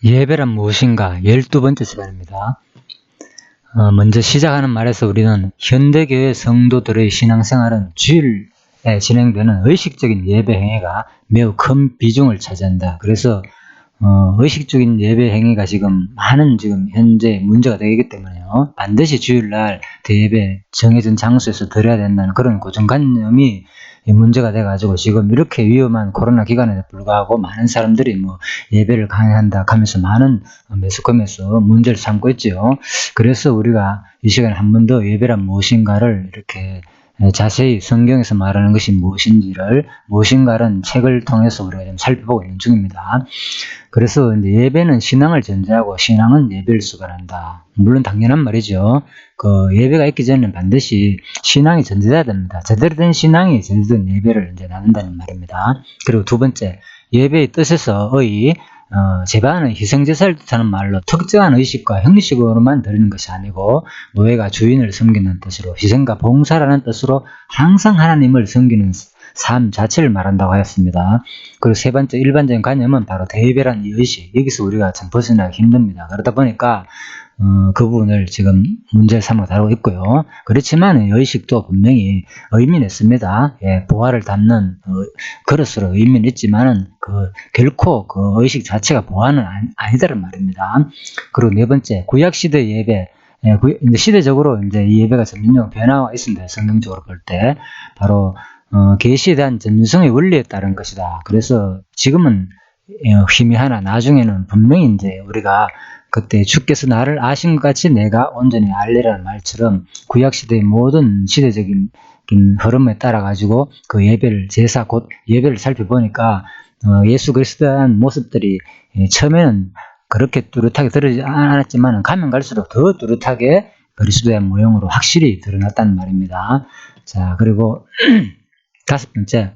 예배란 무엇인가? 12번째 시간입니다. 먼저 시작하는 말에서 우리는 현대교회 성도들의 신앙생활은 주일에 진행되는 의식적인 예배 행위가 매우 큰 비중을 차지한다. 그래서 의식적인 예배 행위가 많은 현재 문제가 되기 때문에요. 반드시 주일날 대예배 정해진 장소에서 드려야 된다는 그런 고정관념이 문제가 돼가지고 지금 이렇게 위험한 코로나 기간에도 불구하고 많은 사람들이 예배를 강요한다 하면서 많은 매스컴에서 문제를 삼고 있지요. 그래서 우리가 이 시간에 한 번 더 예배란 무엇인가를 이렇게 자세히 성경에서 말하는 것이 무엇인가를 책을 통해서 우리가 좀 살펴보고 있는 중입니다. 그래서 이제 예배는 신앙을 전제하고 신앙은 예배를 수반한다. 물론 당연한 말이죠. 예배가 있기 전에는 반드시 신앙이 전제돼야 됩니다. 제대로 된 신앙이 전제된 예배를 이제 나눈다는 말입니다. 그리고 두 번째, 예배의 뜻에서의 제반은 희생제사를 뜻하는 말로 특정한 의식과 형식으로만 드리는 것이 아니고 노예가 주인을 섬기는 뜻으로 희생과 봉사라는 뜻으로 항상 하나님을 섬기는 삶 자체를 말한다고 하였습니다. 그리고 세 번째 일반적인 관념은 바로 대예배라는 이 의식, 여기서 우리가 참 벗어나기 힘듭니다. 그러다 보니까 그 부분을 지금 문제를 삼아 다루고 있고요. 그렇지만 의식도 분명히 의미는 있습니다. 보화를 담는 그릇으로 의미는 있지만은 결코 그 의식 자체가 보화는 아니다란 말입니다. 그리고 네 번째, 구약시대 예배. 이제 시대적으로 이제 이 예배가 점진적으로 변화가 있습니다. 성경적으로 볼 때. 바로 계시에 대한 전승의 원리에 따른 것이다. 그래서 지금은 희미하나 나중에는 분명히 이제 우리가 그때 주께서 나를 아신 것 같이 내가 온전히 알리라는 말처럼 구약시대의 모든 시대적인 흐름에 따라 가지고 그 예배를 제사 곧 예배를 살펴보니까 예수 그리스도에 대한 모습들이 처음에는 그렇게 뚜렷하게 드러나지 않았지만 가면 갈수록 더 뚜렷하게 그리스도의 모형으로 확실히 드러났다는 말입니다. 자, 그리고 다섯 번째,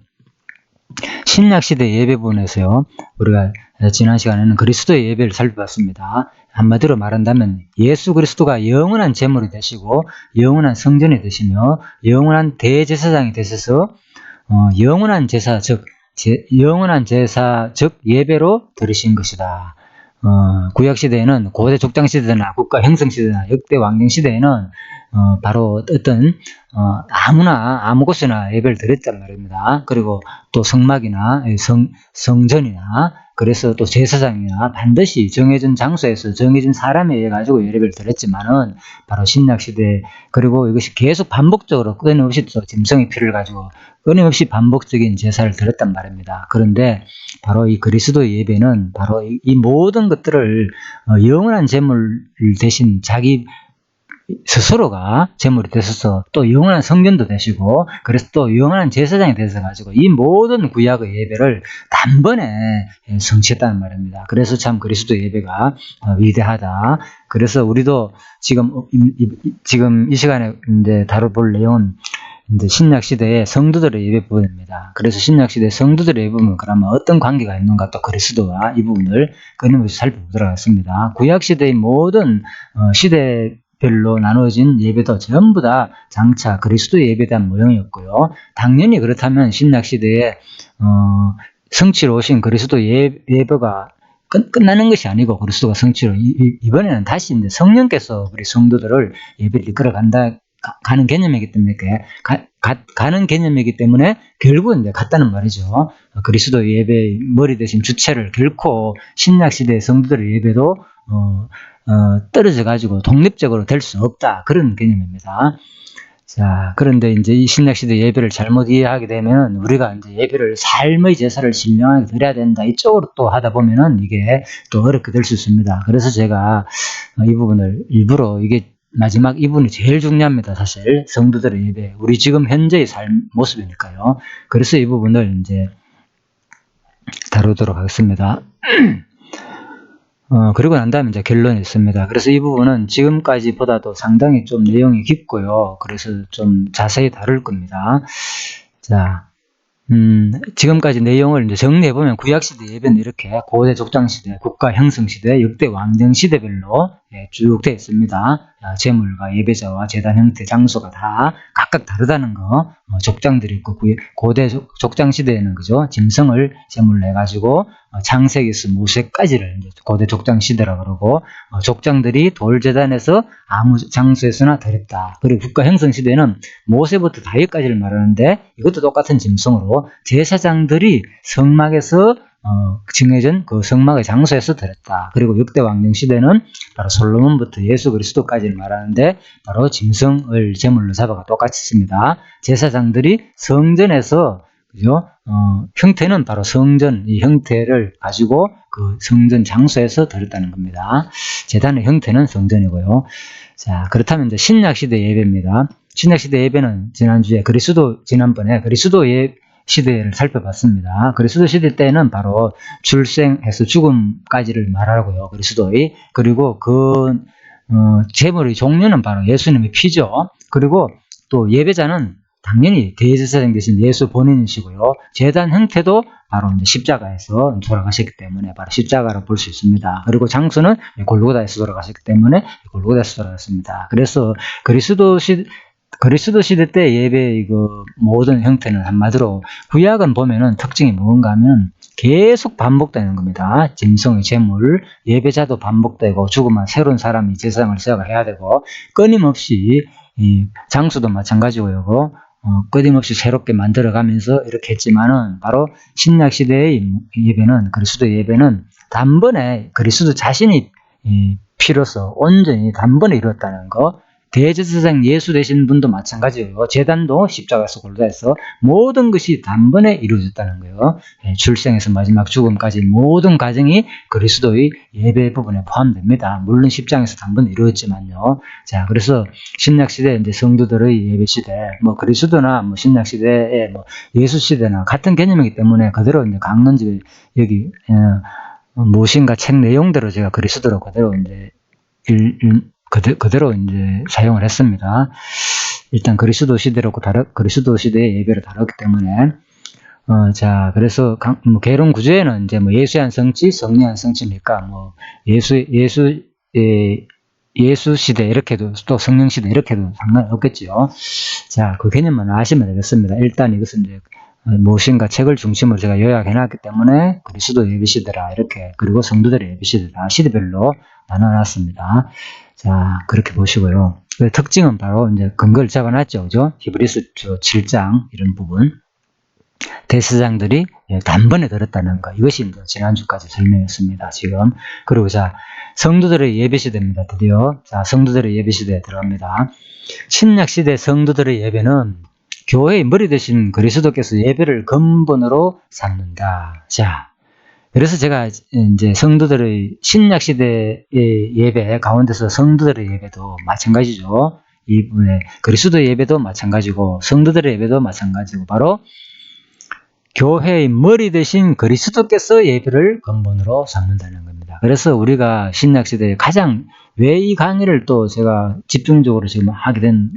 신약시대 예배 부분에서요, 우리가 지난 시간에는 그리스도의 예배를 살펴봤습니다. 한마디로 말한다면 예수 그리스도가 영원한 제물이 되시고 영원한 성전이 되시며 영원한 대제사장이 되셔서 영원한 제사 즉 예배로 드리신 것이다. 구약시대에는 고대 족장시대나 국가 형성시대나 역대 왕정시대에는 바로 어떤 아무나 아무 곳에나 예배를 드렸단 말입니다. 그리고 또 성막이나 성전이나 그래서 또 제사장이나 반드시 정해진 장소에서 정해진 사람에 의해 가지고 예배를 드렸지만은 바로 신약시대 그리고 이것이 계속 반복적으로 끊임없이 또 짐승의 피를 가지고 끊임없이 반복적인 제사를 드렸단 말입니다. 그런데 바로 이 그리스도의 예배는 바로 이 모든 것들을 영원한 제물 대신 자기 스스로가 제물이 되셔서 또 영원한 성전도 되시고 그래서 또 영원한 제사장이 되셔 가지고 이 모든 구약의 예배를 단번에 성취했다는 말입니다. 그래서 참 그리스도 예배가 위대하다. 그래서 우리도 지금 이 시간에 이제 다뤄볼 내용은 이제 신약 시대의 성도들의 예배 부분입니다. 그래서 신약 시대 성도들의 예배 부분은 그러면 어떤 관계가 있는가 또 그리스도와 이 부분을 끊임없이 살펴보도록 하겠습니다. 구약 시대의 모든 시대별로 나누어진 예배도 전부 다 장차 그리스도의 예배에 대한 모형이었고요. 당연히 그렇다면 신약 시대에 성취로 오신 그리스도 예배가 끝나는 것이 아니고 그리스도가 성취로 이번에는 다시 이제 성령께서 우리 성도들을 예배를 이끌어 가는 개념이기 때문에 가는 개념이기 때문에 결국은 이제 같다는 말이죠. 그리스도 예배 머리 대신 주체를 결코 신약 시대의 성도들의 예배도 떨어져 가지고 독립적으로 될 수 없다 그런 개념입니다. 자, 그런데 이제 이 신약 시대 예배를 잘못 이해하게 되면 우리가 이제 예배를 삶의 제사를 신령하게 드려야 된다 이쪽으로 또 하다 보면은 이게 또 어렵게 될 수 있습니다. 그래서 제가 이 부분을 일부러 이게 마지막 이 부분이 제일 중요합니다. 사실 성도들의 예배, 우리 지금 현재의 삶 모습이니까요. 그래서 이 부분을 이제 다루도록 하겠습니다. 그리고 난 다음에 이제 결론이 있습니다. 그래서 이 부분은 지금까지보다도 상당히 좀 내용이 깊고요. 그래서 좀 자세히 다룰 겁니다. 자, 지금까지 내용을 이제 정리해보면 구약시대 예배는 이렇게 고대 족장시대, 국가 형성시대, 역대 왕정시대별로 쭉 되어 있습니다. 제물과 예배자와 제단 형태, 장소가 다 각각 다르다는 거. 족장들이 있고 고대 족장 시대에는 그죠? 짐승을 제물로 해가지고 창세기에서 모세까지를 이제 고대 족장 시대라 그러고 족장들이 돌제단에서 아무 장소에서나 드렸다. 그리고 국가 형성 시대는 모세부터 다윗까지를 말하는데 이것도 똑같은 짐승으로 제사장들이 성막에서 정해진 그 성막의 장소에서 드렸다. 그리고 6대 왕정 시대는 바로 솔로몬부터 예수 그리스도까지를 말하는데 바로 짐승을 제물로 잡아가 똑같이 씁니다. 제사장들이 성전에서 그죠? 형태는 바로 성전, 이 형태를 가지고 그 성전 장소에서 드렸다는 겁니다. 제단의 형태는 성전이고요. 자, 그렇다면 이제 신약시대 예배입니다. 신약시대 예배는 지난번에 그리스도 시대를 살펴봤습니다. 그리스도 시대 때는 바로 출생해서 죽음까지를 말하고요. 그리스도의. 그리고 제물의 종류는 바로 예수님의 피죠. 그리고 또 예배자는 당연히 대제사장 되신 예수 본인이시고요. 제단 형태도 바로 이제 십자가에서 돌아가셨기 때문에 바로 십자가로 볼 수 있습니다. 그리고 장소는 골고다에서 돌아가셨기 때문에 골고다에서 돌아갔습니다. 그래서 그리스도 시대 때 예배의 그 모든 형태는 한마디로 구약은 보면은 특징이 뭔가 하면 계속 반복되는 겁니다. 짐승의 제물, 예배자도 반복되고 죽으면 새로운 사람이 제사장을 시작해야 되고 끊임없이 이 장수도 마찬가지고요. 끊임없이 새롭게 만들어가면서 이렇게 했지만은 바로 신약 시대의 예배는 그리스도 예배는 단번에 그리스도 자신이 피로서 온전히 단번에 이뤘다는 거. 대제사장 예수 되신 분도 마찬가지예요. 제단도 십자가에서 골고다에서 모든 것이 단번에 이루어졌다는 거예요. 출생에서 마지막 죽음까지 모든 과정이 그리스도의 예배 부분에 포함됩니다. 물론 십장에서 단번에 이루어졌지만요. 자, 그래서 신약 시대 이제 성도들의 예배 시대, 그리스도나 신약 시대의 예수 시대나 같은 개념이기 때문에 그대로 이제 강론지 여기 무엇인가 책 내용대로 제가 그리스도로 그대로 이제 그대로 이제 사용을 했습니다. 일단 그리스도 시대의 예배를 다뤘기 때문에 자, 그래서 개론 구조에는 이제 예수의 성취, 성령의 성취니까 예수 시대 이렇게도 또 성령 시대 이렇게도 상관없겠죠. 자, 그 개념만 아시면 되겠습니다. 일단 이것은 이제 무엇인가 책을 중심으로 제가 요약해놨기 때문에 그리스도 예배 시대라 이렇게 그리고 성도들의 예배 시대라 시대별로 나눠놨습니다. 자, 그렇게 보시고요. 그 특징은 바로 이제 근거를 잡아놨죠. 그죠? 히브리서 7장 이런 부분. 대제사장들이 단번에 들었다는 거. 이것이 이제 지난주까지 설명했습니다. 지금. 그리고 자, 성도들의 예배 시대입니다. 드디어. 자, 성도들의 예배 시대에 들어갑니다. 신약 시대 성도들의 예배는 교회의 머리 대신 그리스도께서 예배를 근본으로 삼는다. 자, 그래서 제가 이제 성도들의 신약 시대의 예배 가운데서 성도들의 예배도 마찬가지죠. 이 부분에 그리스도의 예배도 마찬가지고 성도들의 예배도 마찬가지고 바로 교회의 머리 대신 그리스도께서 예배를 근본으로 삼는다는 겁니다. 그래서 우리가 신약 시대에 가장 왜 이 강의를 또 제가 집중적으로 지금 하게 된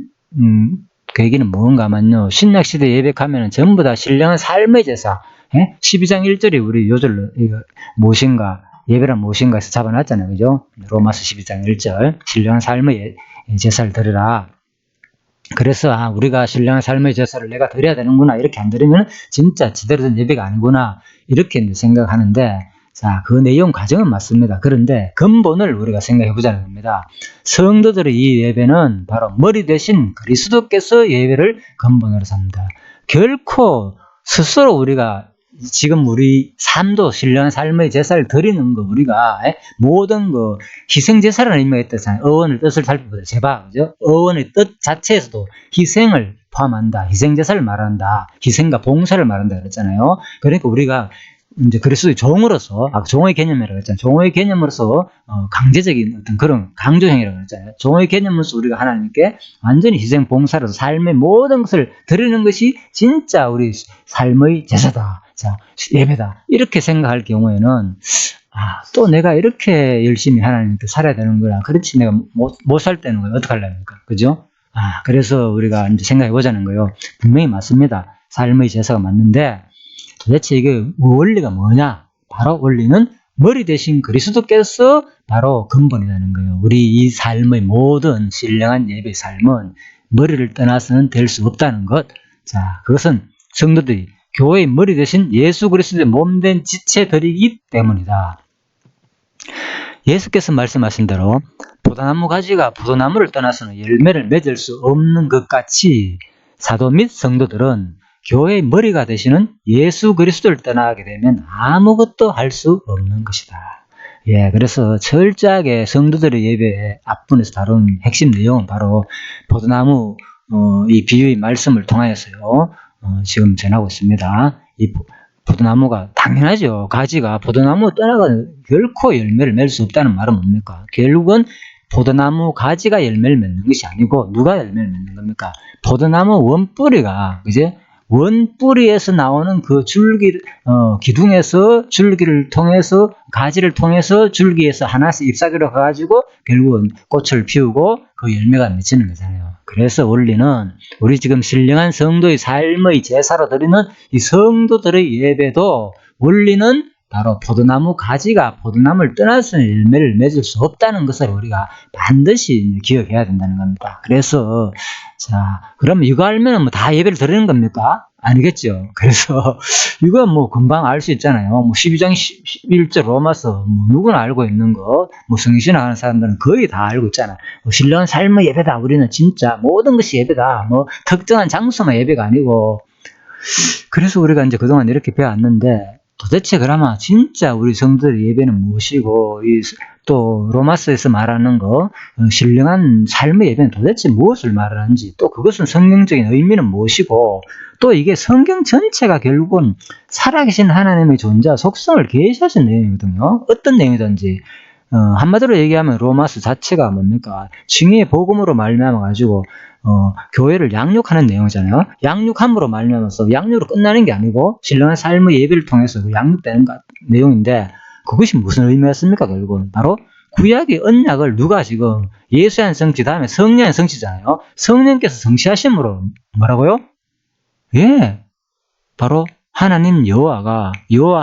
계기는 뭔가 하면요. 신약 시대 예배하면 전부 다 신령한 삶의 제사 12장 1절이 우리 요절로 무엇인가 예배란 무엇인가에서 잡아놨잖아요. 그죠? 로마서 12장 1절 신령한 삶의 제사를 드리라. 그래서 우리가 신령한 삶의 제사를 내가 드려야 되는구나 이렇게 안 드리면 진짜 제대로 된 예배가 아니구나 이렇게 이제 생각하는데 자, 그 내용 과정은 맞습니다. 그런데 근본을 우리가 생각해 보자는 겁니다. 성도들의 이 예배는 바로 머리 대신 그리스도께서 예배를 근본으로 삼는다. 결코 스스로 우리가 지금 우리 삶도 신령한 삶의 제사를 드리는 거 우리가 모든 그 희생 제사라는 의미가 있다잖아요. 어원의 뜻을 살펴보자. 제발 그죠? 어원의 뜻 자체에서도 희생을 포함한다. 희생 제사를 말한다. 희생과 봉사를 말한다 그랬잖아요. 그러니까 우리가 이제 그리스도의 종으로서 종의 개념이라고 했잖아요. 종의 개념으로서 강제적인 어떤 그런 강조형이라고 했잖아요. 종의 개념으로서 우리가 하나님께 완전히 희생 봉사로서 삶의 모든 것을 드리는 것이 진짜 우리 삶의 제사다. 자, 예배다. 이렇게 생각할 경우에는 또 내가 이렇게 열심히 하나님께 살아야 되는구나. 그렇지 내가 못 살 때는 어떻게 하려니까. 그죠? 그래서 우리가 이제 생각해 보자는 거예요. 분명히 맞습니다. 삶의 제사가 맞는데 도대체 이게 원리가 뭐냐? 바로 원리는 머리 대신 그리스도께서 바로 근본이라는 거예요. 우리 이 삶의 모든 신령한 예배의 삶은 머리를 떠나서는 될 수 없다는 것. 자, 그것은 성도들이 교회의 머리 대신 예수 그리스도의 몸된 지체들이기 때문이다. 예수께서 말씀하신 대로 포도나무 가지가 포도나무를 떠나서는 열매를 맺을 수 없는 것 같이 사도 및 성도들은 교회의 머리가 되시는 예수 그리스도를 떠나게 되면 아무것도 할 수 없는 것이다. 예, 그래서 철저하게 성도들의 예배에 앞부분에서 다룬 핵심 내용은 바로 포도나무 이 비유의 말씀을 통하여서요 지금 전하고 있습니다. 이 포도나무가 당연하죠. 가지가 포도나무 떠나가 결코 열매를 맺을 수 없다는 말은 뭡니까? 결국은 포도나무 가지가 열매를 맺는 것이 아니고 누가 열매를 맺는 겁니까? 포도나무 원뿌리가 이제 원뿌리에서 나오는 그 줄기 기둥에서 줄기를 통해서 가지를 통해서 줄기에서 하나씩 잎사귀로 가가지고 결국은 꽃을 피우고 그 열매가 맺히는 거잖아요. 그래서 원리는 우리 지금 신령한 성도의 삶의 제사로 드리는 이 성도들의 예배도 원리는 바로 포도나무 가지가 포도나무를 떠나서는 열매를 맺을 수 없다는 것을 우리가 반드시 기억해야 된다는 겁니다. 그래서 자, 그럼 이거 알면 뭐 다 예배를 드리는 겁니까? 아니겠죠. 그래서 이거 뭐 금방 알 수 있잖아요. 뭐 12장 11절 로마서 뭐 누구나 알고 있는 거, 뭐 성신하는 사람들은 거의 다 알고 있잖아. 뭐 신령한 삶의 예배다. 우리는 진짜 모든 것이 예배다. 뭐 특정한 장소만 예배가 아니고. 그래서 우리가 이제 그동안 이렇게 배워왔는데 도대체 그러면 진짜 우리 성도들의 예배는 무엇이고 또 로마서에서 말하는 거 신령한 삶의 예배는 도대체 무엇을 말하는지 또 그것은 성경적인 의미는 무엇이고 또 이게 성경 전체가 결국은 살아계신 하나님의 존재와 속성을 계시하신 내용이거든요. 어떤 내용이든지 한마디로 얘기하면 로마서 자체가 뭡니까? 칭의의 복음으로 말미암아 가지고 교회를 양육하는 내용이잖아요. 양육함으로 말미암아서 양육으로 끝나는 게 아니고 신령한 삶의 예배를 통해서 양육되는 내용인데 그것이 무슨 의미였습니까? 결국은 바로 구약의 언약을 누가 지금 예수의 성취 다음에 성령의 성취잖아요. 성령께서 성취하심으로 뭐라고요? 예, 바로 하나님 여호와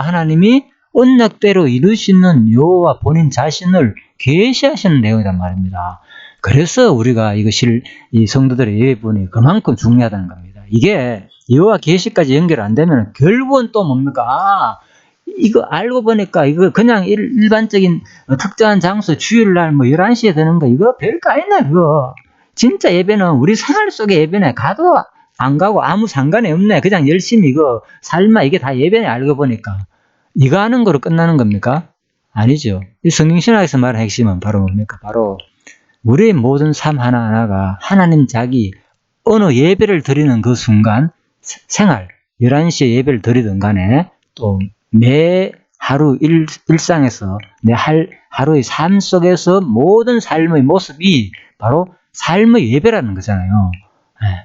하나님이 언약대로 이루시는 여호와 본인 자신을 계시하시는 내용이란 말입니다. 그래서 우리가 이것을 이 성도들의 예배분이 그만큼 중요하다는 겁니다. 이게 여호와 계시까지 연결 안 되면 결국은 또 뭡니까? 이거 알고 보니까 이거 그냥 일반적인 특정한 장소 주일날 뭐 11시에 되는 거 이거 별거 아니네 그거. 진짜 예배는 우리 생활 속의 예배네. 가도 안 가고 아무 상관이 없네. 그냥 열심히 이거 삶아 이게 다 예배네 알고 보니까. 이거 하는 거로 끝나는 겁니까? 아니죠. 이 성경신학에서 말하는 핵심은 바로 뭡니까? 바로 우리의 모든 삶 하나하나가 하나님 자기 어느 예배를 드리는 그 순간 생활 11시에 예배를 드리든 간에 또 매 하루 일상에서 내 하루의 삶 속에서 모든 삶의 모습이 바로 삶의 예배라는 거잖아요.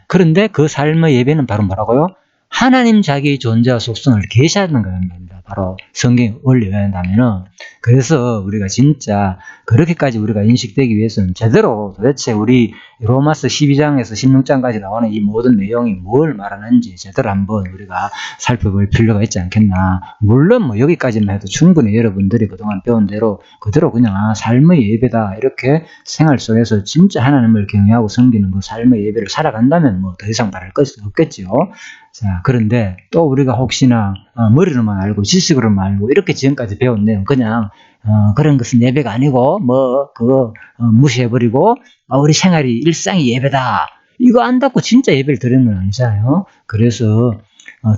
그런데 그 삶의 예배는 바로 뭐라고요? 하나님 자기의 존재와 속성을 계시하는 겁니다. 바로 성경 원리에 의한다면은. 그래서 우리가 진짜 그렇게까지 우리가 인식되기 위해서는 제대로 도대체 우리 로마서 12장에서 16장까지 나오는 이 모든 내용이 뭘 말하는지 제대로 한번 우리가 살펴볼 필요가 있지 않겠나. 물론 뭐 여기까지만 해도 충분히 여러분들이 그동안 배운 대로 그대로 그냥 삶의 예배다 이렇게 생활 속에서 진짜 하나님을 경외하고 섬기는 그 삶의 예배를 살아간다면 뭐 더 이상 바랄 것이 없겠죠. 자, 그런데 또 우리가 혹시나 머리로만 알고 지식으로만 알고 이렇게 지금까지 배운 내용 그냥 그런 것은 예배가 아니고 뭐 그거 무시해버리고 우리 생활이 일상이 예배다 이거 안다고 진짜 예배를 드리는 건 아니잖아요. 그래서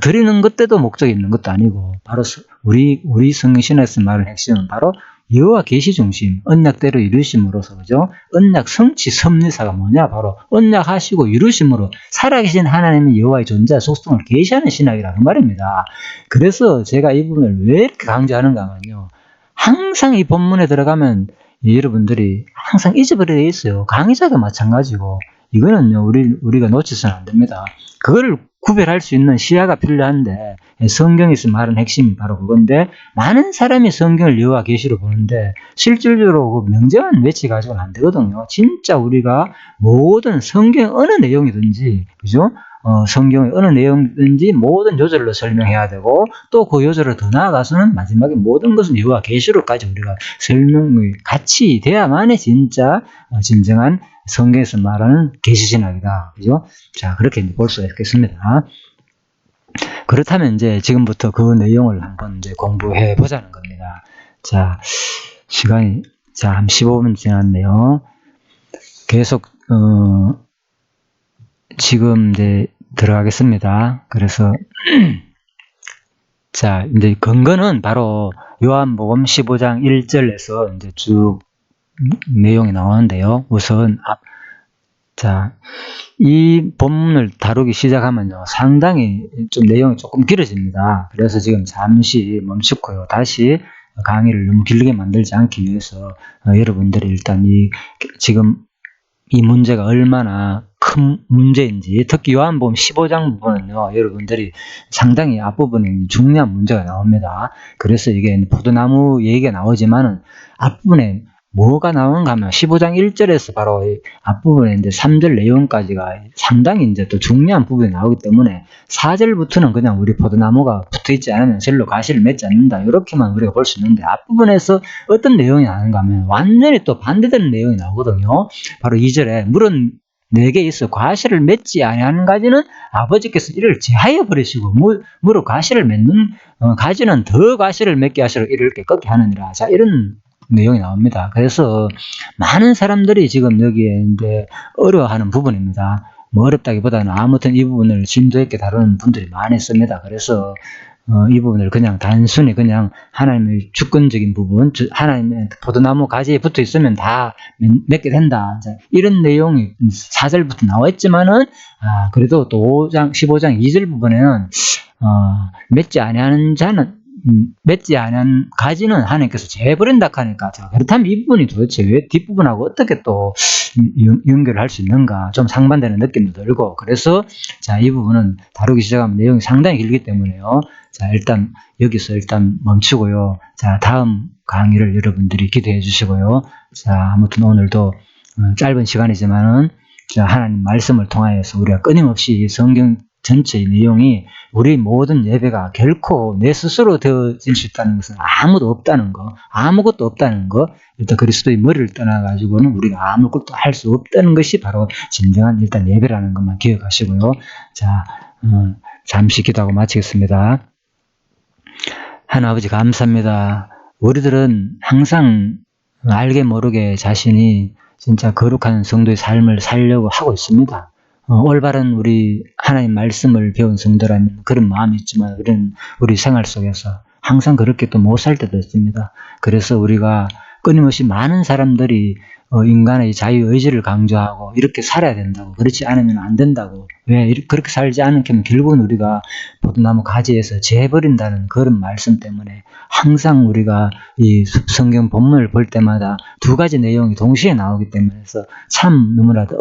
드리는 것 때도 목적이 있는 것도 아니고 바로 우리 성경신학에서 말하는 핵심은 바로 여호와 계시 중심, 언약대로 이루심으로써 그죠? 언약 성취 섭리사가 뭐냐? 바로 언약하시고 이루심으로 살아계신 하나님의 여호와의 존재 속성을 계시하는 신학이라는 말입니다. 그래서 제가 이 부분을 왜 이렇게 강조하는가 하면요. 항상 이 본문에 들어가면 여러분들이 항상 잊어버려 있어요. 강의자도 마찬가지고 이거는요 우리가 놓치서는 안 됩니다. 그거를 구별할 수 있는 시야가 필요한데 성경에서 말하는 핵심이 바로 그건데 많은 사람이 성경을 여호와 계시로 보는데 실질적으로 그 명제만 외치 가지고는 안 되거든요. 진짜 우리가 모든 성경 어느 내용이든지 그죠? 성경의 어느 내용인지 모든 요절로 설명해야 되고 또 그 요절을 더 나아가서는 마지막에 모든 것은 여호와 계시록까지 우리가 설명이 같이 돼야만이 진짜 진정한 성경에서 말하는 계시신학이다. 그죠? 자, 그렇게 볼 수가 있겠습니다. 그렇다면 이제 지금부터 그 내용을 한번 이제 공부해 보자는 겁니다. 자, 시간이 한 15분 지났네요. 계속 지금 이제 들어가겠습니다. 그래서 자, 이제 근거는 바로 요한복음 15장 1절에서 이제 쭉 내용이 나오는데요. 우선 자, 이 본문을 다루기 시작하면요, 상당히 좀 내용이 조금 길어집니다. 그래서 지금 잠시 멈추고요. 다시 강의를 너무 길게 만들지 않기 위해서 여러분들이 일단 지금 이 문제가 얼마나 큰 문제인지, 특히 요한복음 15장 부분은요, 여러분들이 상당히 앞부분에 중요한 문제가 나옵니다. 그래서 이게 포도나무 얘기가 나오지만은 앞부분에 뭐가 나오는가 하면 15장 1절에서 바로 앞부분에 이제 3절 내용까지가 상당히 이제 또 중요한 부분이 나오기 때문에 4절부터는 그냥 우리 포도나무가 붙어 있지 않으면 절로 가시를 맺지 않는다. 이렇게만 우리가 볼 수 있는데 앞부분에서 어떤 내용이 나오는가 하면 완전히 또 반대되는 내용이 나오거든요. 바로 2절에 물은 내게 있어 과실을 맺지 아니하는 가지는 아버지께서 이를 제하여 버리시고 무로 과실을 맺는 가지는 더 과실을 맺게 하시려 이를 깨끗게 하느니라. 자, 이런 내용이 나옵니다. 그래서 많은 사람들이 지금 여기에 이제 어려워하는 부분입니다. 뭐 어렵다기보다는 아무튼 이 부분을 심도 있게 다루는 분들이 많습니다. 그래서 이 부분을 그냥 단순히 그냥 하나님의 주권적인 부분, 하나님의 포도나무 가지에 붙어 있으면 다 맺게 된다. 이런 내용이 4절부터 나와 있지만은 그래도 또 5장, 15장 2절 부분에는 맺지 아니하는 자는 맺지 않은 가지는 하나님께서 제버린다 하니까, 자, 그렇다면 이 부분이 도대체 왜 뒷부분하고 어떻게 또 연결을 할 수 있는가, 좀 상반되는 느낌도 들고, 그래서 자, 이 부분은 다루기 시작하면 내용이 상당히 길기 때문에요. 자, 일단 여기서 멈추고요. 자, 다음 강의를 여러분들이 기대해 주시고요. 자, 아무튼 오늘도 짧은 시간이지만은 자, 하나님 말씀을 통하여서 우리가 끊임없이 성경 전체의 내용이 우리 모든 예배가 결코 내 스스로 되어질 수 있다는 것은 아무것도 없다는 거, 일단 그리스도의 머리를 떠나가지고는 우리가 아무것도 할 수 없다는 것이 바로 진정한 일단 예배라는 것만 기억하시고요. 자, 잠시 기도하고 마치겠습니다. 하나님 아버지 감사합니다. 우리들은 항상 알게 모르게 자신이 진짜 거룩한 성도의 삶을 살려고 하고 있습니다. 올바른 우리 하나님 말씀을 배운 성도라면 그런 마음이 있지만 우리 생활 속에서 항상 그렇게 또 못 살 때도 있습니다. 그래서 우리가 끊임없이 많은 사람들이 인간의 자유의지를 강조하고 이렇게 살아야 된다고, 그렇지 않으면 안 된다고, 왜 그렇게 살지 않으면 결국은 우리가 포도나무 가지에서 재버린다는 그런 말씀 때문에 항상 우리가 이 성경 본문을 볼 때마다 두 가지 내용이 동시에 나오기 때문에 참 너무나도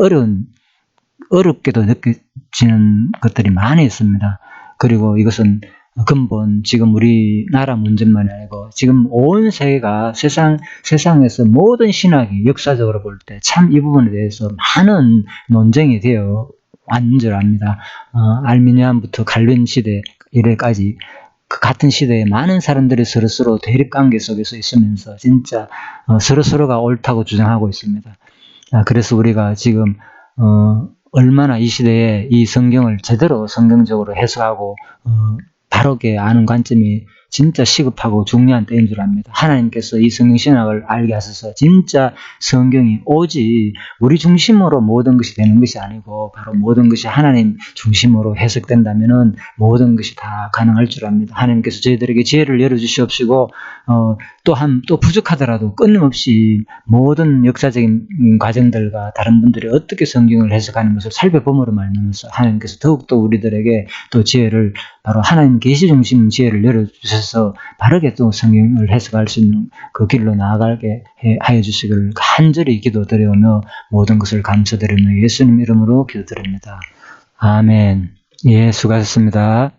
어렵게도 느껴지는 것들이 많이 있습니다. 그리고 이것은 근본 지금 우리나라 문제만 아니고 지금 온 세계가 세상에서 모든 신학이 역사적으로 볼 때 참 이 부분에 대해서 많은 논쟁이 되어 왔는 줄 압니다. 알미니안부터 갈린 시대 이래까지 그 같은 시대에 많은 사람들이 서로서로 대립관계 속에서 있으면서 진짜 서로서로가 옳다고 주장하고 있습니다. 그래서 우리가 지금 얼마나 이 시대에 이 성경을 제대로 성경적으로 해석하고 바르게 아는 관점이 진짜 시급하고 중요한 때인 줄 압니다. 하나님께서 이 성경 신학을 알게 하셔서 진짜 성경이 오직 우리 중심으로 모든 것이 되는 것이 아니고 바로 모든 것이 하나님 중심으로 해석된다면은 모든 것이 다 가능할 줄 압니다. 하나님께서 저희들에게 지혜를 열어주시옵시고 또 부족하더라도 끊임없이 모든 역사적인 과정들과 다른 분들이 어떻게 성경을 해석하는 것을 살펴봄으로 말미암아서 하나님께서 더욱더 우리들에게 또 지혜를, 바로 하나님 계시 중심 지혜를 열어주셔서 바르게 또 성경을 해석할 수 있는 그 길로 나아가게 하여 주시기를 간절히 기도드리며 모든 것을 감사드리며 예수님 이름으로 기도드립니다. 아멘. 예, 수고하셨습니다.